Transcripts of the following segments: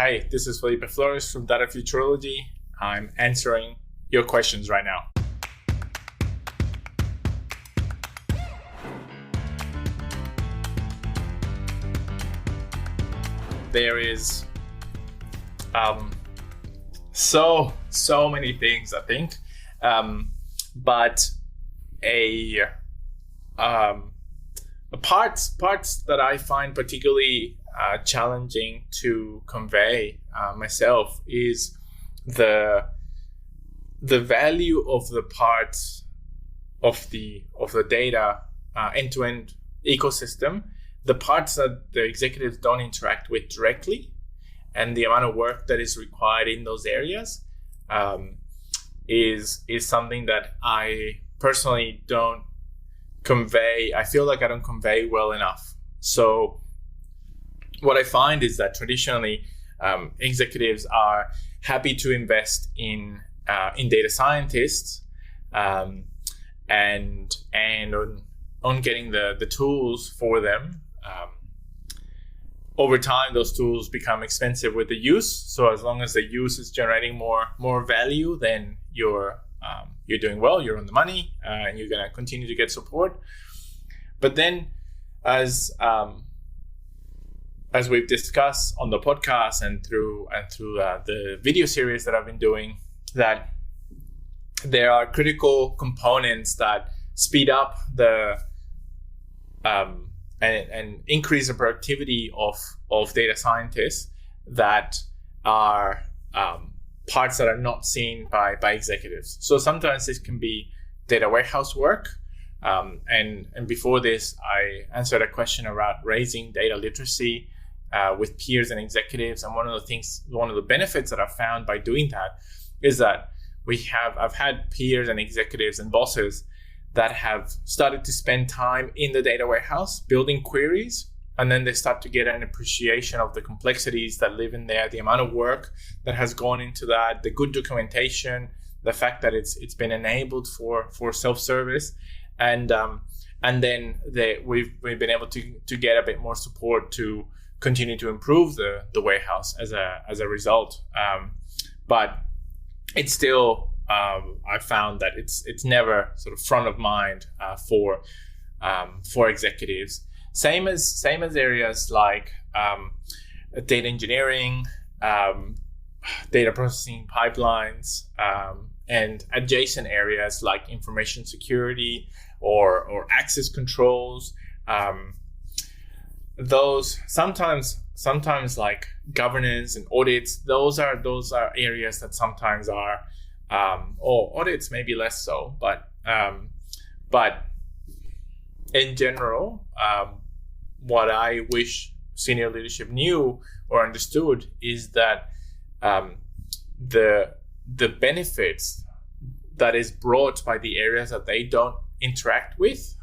Hi, this is Felipe Flores from Data Futurology. I'm answering your questions right now. There is so many things, I think, but parts that I find particularly challenging to convey myself is the value of the parts of the data end-to-end ecosystem, the parts that the executives don't interact with directly, and the amount of work that is required in those areas is something that I personally don't convey. I feel like I don't convey well enough. So what I find is that traditionally executives are happy to invest in data scientists and on getting the tools for them. Over time, those tools become expensive with the use. So as long as the use is generating more value, then you're doing well. You're on the money, and you're gonna continue to get support. But then, as we've discussed on the podcast and through the video series that I've been doing, that there are critical components that speed up and increase the productivity of data scientists that are parts that are not seen by executives. So sometimes this can be data warehouse work. And before this, I answered a question about raising data literacy with peers and executives. And one of the benefits that I've found by doing that is that I've had peers and executives and bosses that have started to spend time in the data warehouse building queries, and then they start to get an appreciation of the complexities that live in there, the amount of work that has gone into that, the good documentation, the fact that it's been enabled for self-service, and then we've been able to get a bit more support to continue to improve the warehouse as a result. But it's still I found that it's never sort of front of mind for executives. Same as areas like data engineering, data processing pipelines, and adjacent areas like information security or access controls. Those sometimes like governance and audits. Those are areas that sometimes are. Or audits maybe less so, but in general, what I wish senior leadership knew or understood is that the benefits that is brought by the areas that they don't interact with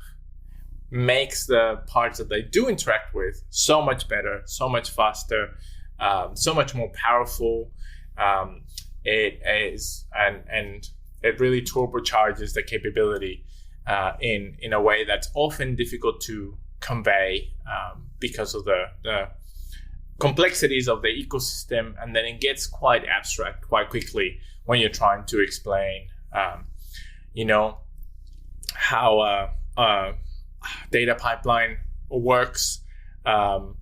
makes the parts that they do interact with so much better, so much faster, so much more powerful. It is, and it really turbocharges the capability in a way that's often difficult to convey because of the complexities of the ecosystem, and then it gets quite abstract quite quickly when you're trying to explain, how data pipeline works, or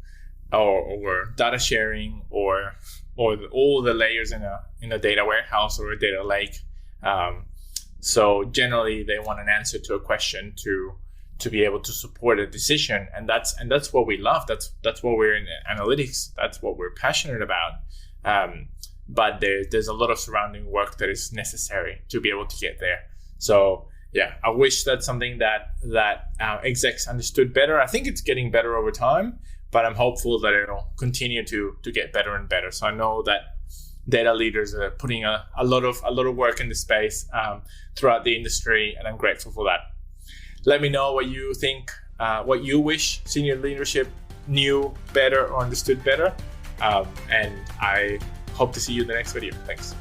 data sharing, or all the layers in a data warehouse or a data lake. So generally, they want an answer to a question to be able to support a decision, and that's what we love. That's what we're in analytics. That's what we're passionate about. But there's a lot of surrounding work that is necessary to be able to get there. So yeah, I wish that's something that execs understood better. I think it's getting better over time, but I'm hopeful that it'll continue to get better and better. So I know that data leaders are putting a lot of work in the space throughout the industry, and I'm grateful for that. Let me know what you think, what you wish senior leadership knew better or understood better, and I hope to see you in the next video. Thanks.